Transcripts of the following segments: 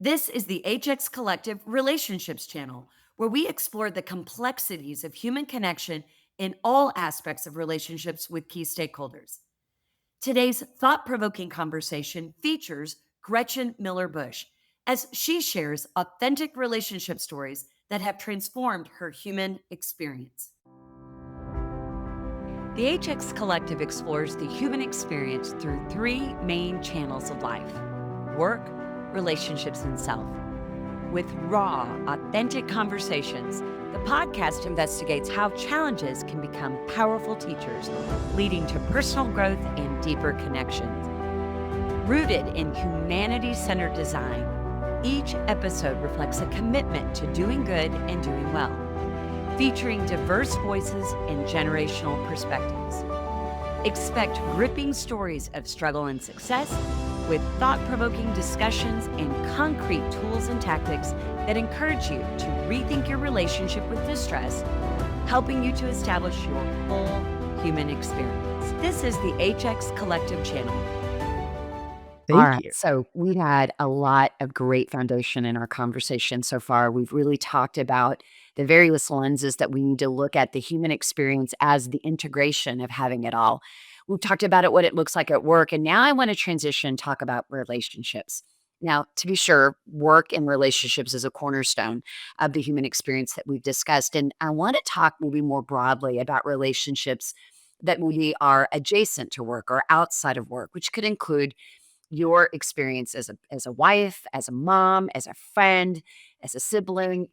This is the HX Collective Relationships channel, where we explore the complexities of human connection in all aspects of relationships with key stakeholders. Today's thought provoking conversation features Gretchen Miller Bush as she shares authentic relationship stories that have transformed her human experience. The HX Collective explores the human experience through three main channels of life: work, relationships, and self. With raw, authentic conversations, the podcast investigates how challenges can become powerful teachers, leading to personal growth and deeper connections. Rooted in humanity-centered design, each episode reflects a commitment to doing good and doing well, featuring diverse voices and generational perspectives. Expect gripping stories of struggle and success, with thought-provoking discussions and concrete tools and tactics that encourage you to rethink your relationship with distress, helping you to establish your full human experience. This is the HX Collective channel. All right, so we had a lot of great foundation in our conversation so far. We've really talked about the various lenses that we need to look at the human experience as the integration of having it all. We've talked about it, what it looks like at work, and now I want to transition, talk about relationships. Now, to be sure, work and relationships is a cornerstone of the human experience that we've discussed. And I want to talk maybe more broadly about relationships that maybe are adjacent to work or outside of work, which could include your experience as a wife, as a mom, as a friend, as a sibling.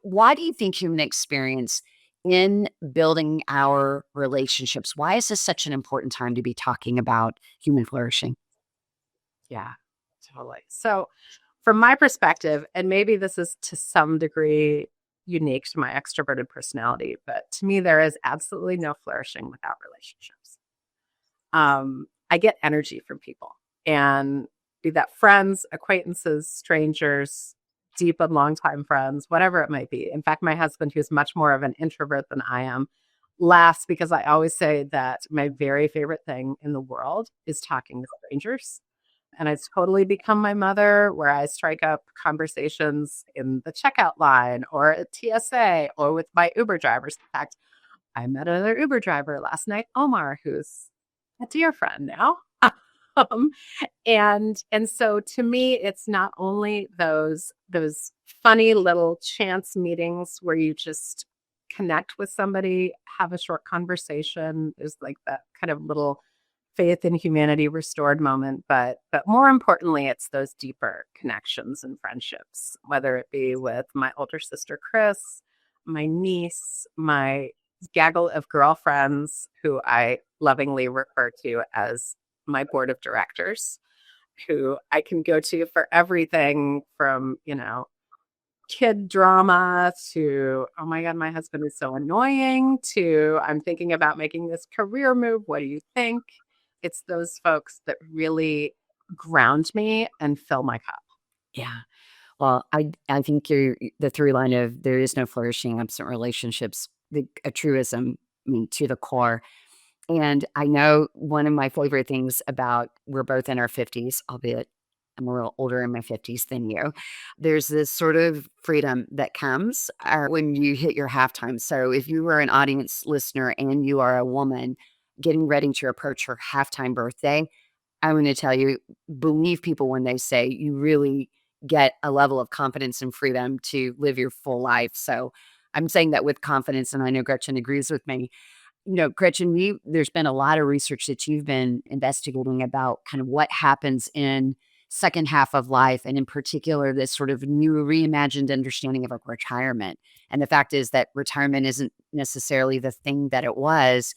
Why do you think human experience in building our relationships, why is this such an important time to be talking about human flourishing? Yeah, totally. So from my perspective, and maybe this is to some degree unique to my extroverted personality, but to me, there is absolutely no flourishing without relationships. I get energy from people, and be that friends, acquaintances, strangers, deep and longtime friends, whatever it might be. In fact, my husband, who's much more of an introvert than I am, laughs because I always say that my very favorite thing in the world is talking to strangers. And it's totally become my mother, where I strike up conversations in the checkout line or at TSA or with my Uber drivers. In fact, I met another Uber driver last night, Omar, who's a dear friend now. Um, and so to me, it's not only those funny little chance meetings where you just connect with somebody, have a short conversation. There's like that kind of little faith in humanity restored moment, but more importantly, it's those deeper connections and friendships, whether it be with my older sister Chris, my niece, my gaggle of girlfriends who I lovingly refer to as my board of directors, who I can go to for everything from, kid drama to, oh my God, my husband is so annoying, to I'm thinking about making this career move. What do you think? It's those folks that really ground me and fill my cup. Yeah. Well, I think the through line of there is no flourishing absent relationships, a truism, to the core. And I know one of my favorite things about we're both in our 50s, albeit I'm a little older in my 50s than you. There's this sort of freedom that comes when you hit your halftime. So if you were an audience listener and you are a woman getting ready to approach her halftime birthday, I'm going to tell you, believe people when they say you really get a level of confidence and freedom to live your full life. So I'm saying that with confidence, and I know Gretchen agrees with me. Gretchen, there's been a lot of research that you've been investigating about kind of what happens in second half of life, and in particular, this sort of new reimagined understanding of retirement. And the fact is that retirement isn't necessarily the thing that it was,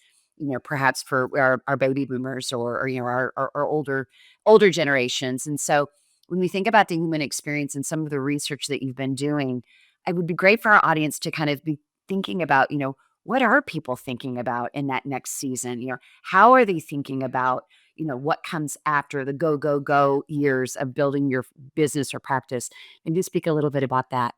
perhaps for our baby boomers or our older generations. And so when we think about the human experience and some of the research that you've been doing, it would be great for our audience to kind of be thinking about, what are people thinking about in that next season? How are they thinking about, what comes after the go, go, go years of building your business or practice? And you speak a little bit about that.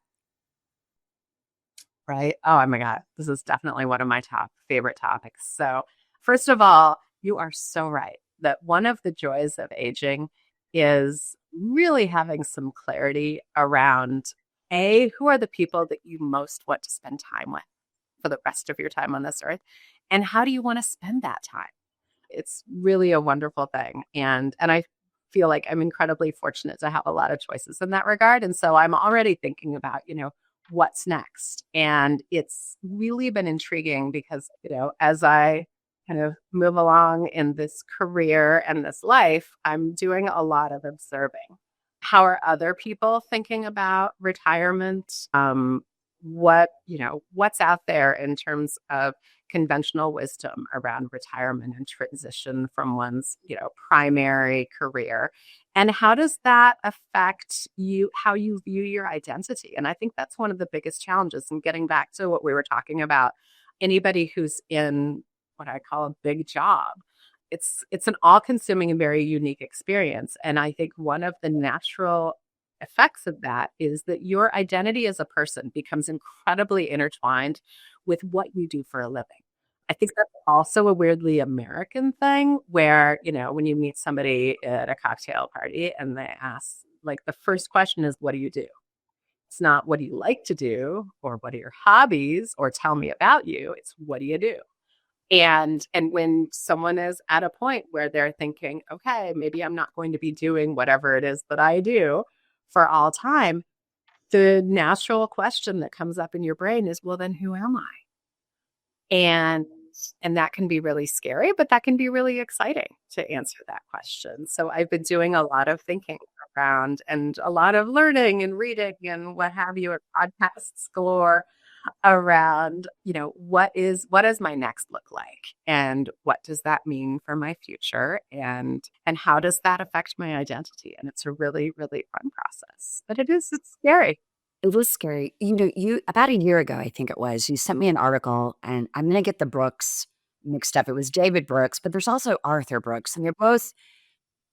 Right. Oh my God. This is definitely one of my top favorite topics. So first of all, you are so right that one of the joys of aging is really having some clarity around who are the people that you most want to spend time with for the rest of your time on this earth? And how do you want to spend that time? It's really a wonderful thing. And I feel like I'm incredibly fortunate to have a lot of choices in that regard. And so I'm already thinking about, what's next. And it's really been intriguing because, as I kind of move along in this career and this life, I'm doing a lot of observing. How are other people thinking about retirement? What's out there in terms of conventional wisdom around retirement and transition from one's, primary career. And how does that affect how you view your identity? And I think that's one of the biggest challenges. And getting back to what we were talking about, anybody who's in what I call a big job, it's an all-consuming and very unique experience. And I think one of the natural effects of that is that your identity as a person becomes incredibly intertwined with what you do for a living. I think that's also a weirdly American thing where, when you meet somebody at a cocktail party and they ask, like, the first question is, what do you do? It's not what do you like to do or what are your hobbies or tell me about you. It's what do you do? And when someone is at a point where they're thinking, okay, maybe I'm not going to be doing whatever it is that I do for all time, the natural question that comes up in your brain is, well, then who am I? And that can be really scary, but that can be really exciting to answer that question. So I've been doing a lot of thinking around and a lot of learning and reading and what have you, at podcasts galore around, what does my next look like? And what does that mean for my future? And how does that affect my identity? And it's a really, really fun process. But it's scary. It was scary. You about a year ago, I think it was, you sent me an article, and I'm going to get the Brooks mixed up. It was David Brooks, but there's also Arthur Brooks, and they're both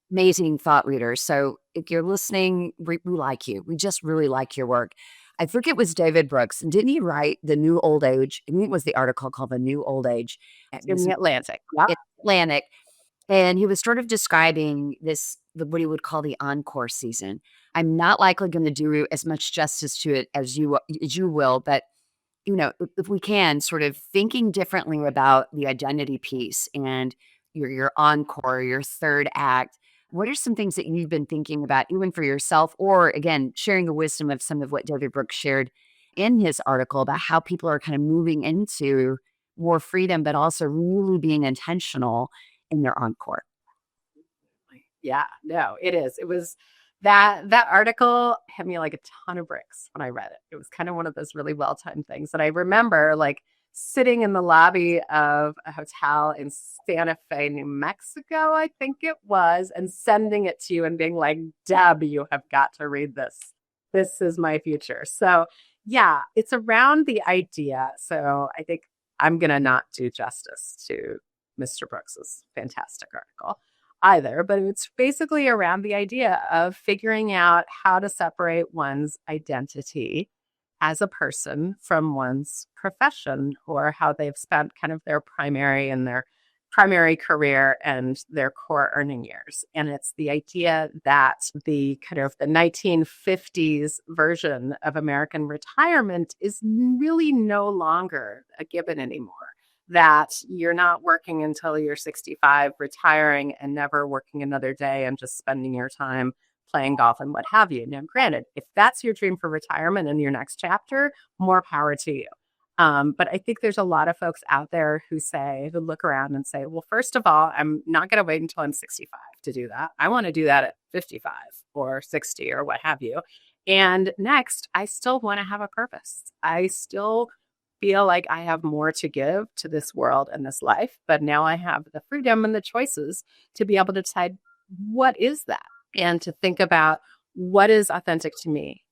amazing thought leaders. So if you're listening, we like you. We just really like your work. I think it was David Brooks, and didn't he write The New Old Age? I think it was the article called The New Old Age. In the Atlantic. Yep. Atlantic. And he was sort of describing what he would call the encore season. I'm not likely going to do as much justice to it as you will, but if we can, sort of thinking differently about the identity piece and your encore, your third act. What are some things that you've been thinking about, even for yourself, or again, sharing the wisdom of some of what David Brooks shared in his article about how people are kind of moving into more freedom, but also really being intentional in their encore? Yeah, no, it is. It was that article hit me like a ton of bricks when I read it. It was kind of one of those really well-timed things. And I remember like sitting in the lobby of a hotel in Santa Fe, New Mexico, I think it was, and sending it to you and being like, Deb, you have got to read this. This is my future. So yeah, it's around the idea. So I think I'm going to not do justice to Mr. Brooks's fantastic article either, but it's basically around the idea of figuring out how to separate one's identity as a person from one's profession or how they've spent kind of their primary career and their core earning years. And it's the idea that the kind of the 1950s version of American retirement is really no longer a given anymore. That you're not working until you're 65, retiring and never working another day and just spending your time playing golf and what have you. Now, granted, if that's your dream for retirement in your next chapter, more power to you. But I think there's a lot of folks out there who look around and say, well, first of all, I'm not going to wait until I'm 65 to do that. I want to do that at 55 or 60 or what have you. And next, I still want to have a purpose. I still feel like I have more to give to this world and this life, but now I have the freedom and the choices to be able to decide what is that and to think about what is authentic to me.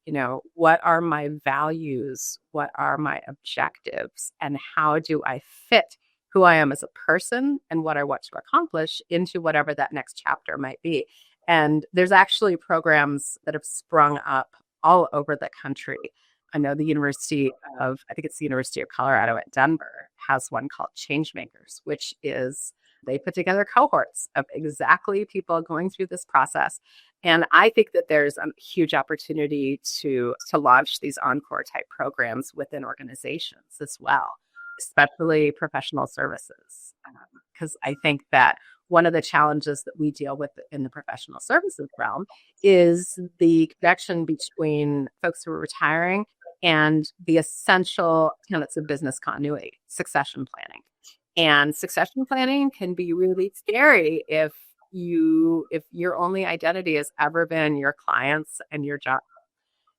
What are my values? What are my objectives? And how do I fit who I am as a person and what I want to accomplish into whatever that next chapter might be? And there's actually programs that have sprung up all over the country. I know the University of Colorado at Denver has one called Changemakers, which is they put together cohorts of exactly people going through this process And I think that there's a huge opportunity to launch these encore type programs within organizations as well, especially professional services. Because I think that one of the challenges that we deal with in the professional services realm is the connection between folks who are retiring and the essential tenets of business continuity, succession planning. And succession planning can be really scary if your only identity has ever been your clients and your job,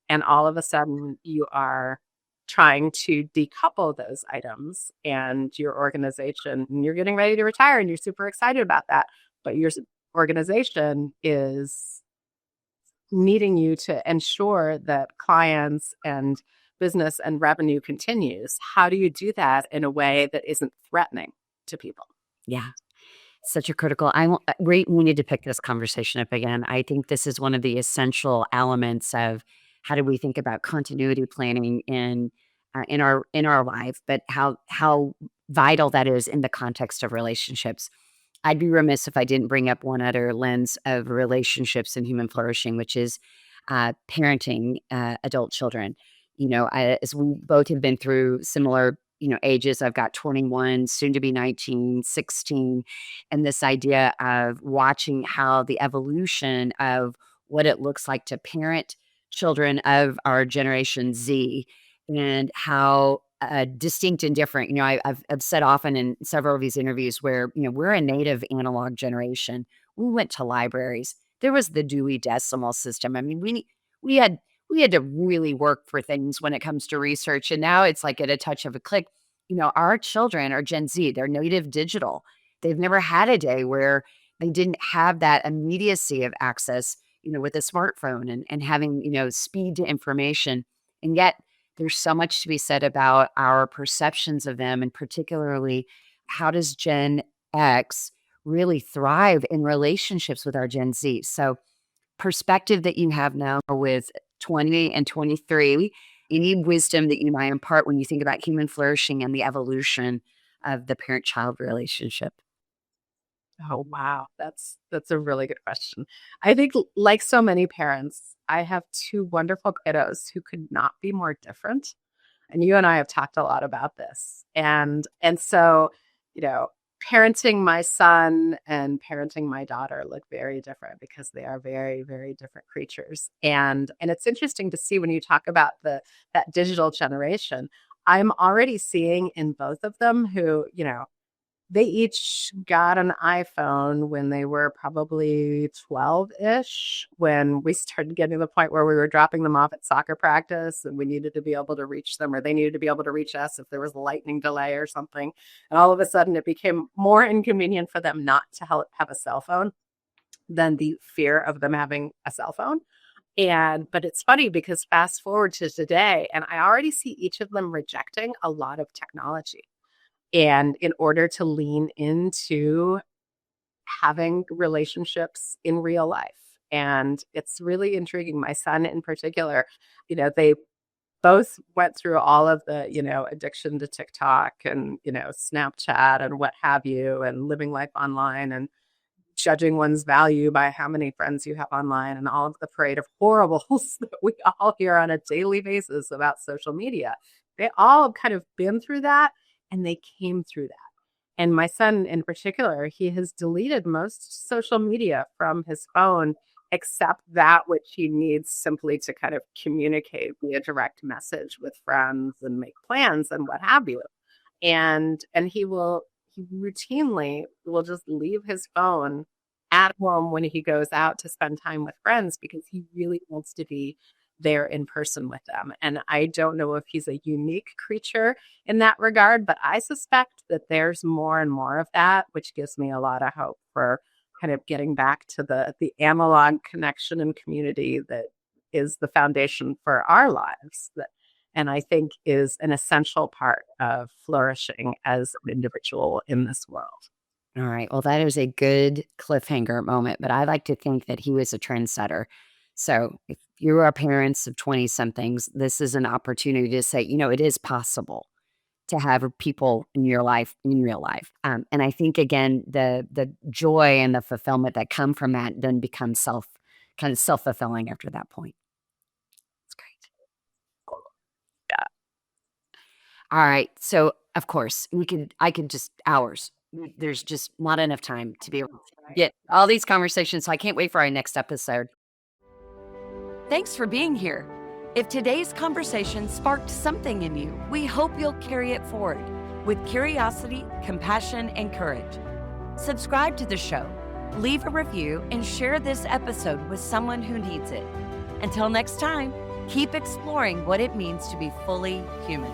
and all of a sudden you are trying to decouple those items and your organization, and you're getting ready to retire and you're super excited about that, but your organization is needing you to ensure that clients and business and revenue continues. How do you do that in a way that isn't threatening to people? Yeah. Such a critical. We need to pick this conversation up again. I think this is one of the essential elements of how do we think about continuity planning in our life, but how vital that is in the context of relationships. I'd be remiss if I didn't bring up one other lens of relationships and human flourishing, which is parenting adult children. As we both have been through similar, ages. I've got 21, soon to be 19, 16, and this idea of watching how the evolution of what it looks like to parent children of our Generation Z and how distinct and different. I've said often in several of these interviews where, we're a native analog generation. We went to libraries. There was the Dewey Decimal System. I mean, we had we had to really work for things when it comes to research. And now it's like at a touch of a click. Our children are Gen Z. They're native digital. They've never had a day where they didn't have that immediacy of access, with a smartphone and having, speed to information. And yet there's so much to be said about our perceptions of them, and particularly how does Gen X really thrive in relationships with our Gen Z? So perspective that you have now with 20 and 23, any wisdom that you might impart when you think about human flourishing and the evolution of the parent-child relationship? Oh, wow. That's a really good question. I think like so many parents, I have two wonderful kiddos who could not be more different. And you and I have talked a lot about this. And so, you know, parenting my son and parenting my daughter look very different because they are very, very different creatures. And it's interesting to see when you talk about that digital generation. I'm already seeing in both of them who, they each got an iPhone when they were probably 12-ish, when we started getting to the point where we were dropping them off at soccer practice and we needed to be able to reach them, or they needed to be able to reach us if there was a lightning delay or something. And all of a sudden it became more inconvenient for them not to have a cell phone than the fear of them having a cell phone. But it's funny because fast forward to today, and I already see each of them rejecting a lot of technology. And in order to lean into having relationships in real life. And it's really intriguing. My son in particular, they both went through all of the, addiction to TikTok and, Snapchat and what have you, and living life online and judging one's value by how many friends you have online and all of the parade of horribles that we all hear on a daily basis about social media. They all have kind of been through that, and they came through that. And my son in particular, he has deleted most social media from his phone, except that which he needs simply to kind of communicate via direct message with friends and make plans and what have you. And he routinely will just leave his phone at home when he goes out to spend time with friends because he really wants to be there in person with them. And I don't know if he's a unique creature in that regard, but I suspect that there's more and more of that, which gives me a lot of hope for kind of getting back to the analog connection and community that is the foundation for our lives, and I think is an essential part of flourishing as an individual in this world. All right. Well, that is a good cliffhanger moment, but I like to think that he was a trendsetter. So if you are parents of 20 somethings, this is an opportunity to say, it is possible to have people in your life in real life. And I think again, the joy and the fulfillment that come from that then becomes self kind of self-fulfilling after that point. It's great. Yeah. All right. So, of course, I could just hours. There's just not enough time to be able to get all these conversations. So I can't wait for our next episode. Thanks for being here. If today's conversation sparked something in you, we hope you'll carry it forward with curiosity, compassion, and courage. Subscribe to the show, leave a review, and share this episode with someone who needs it. Until next time, keep exploring what it means to be fully human.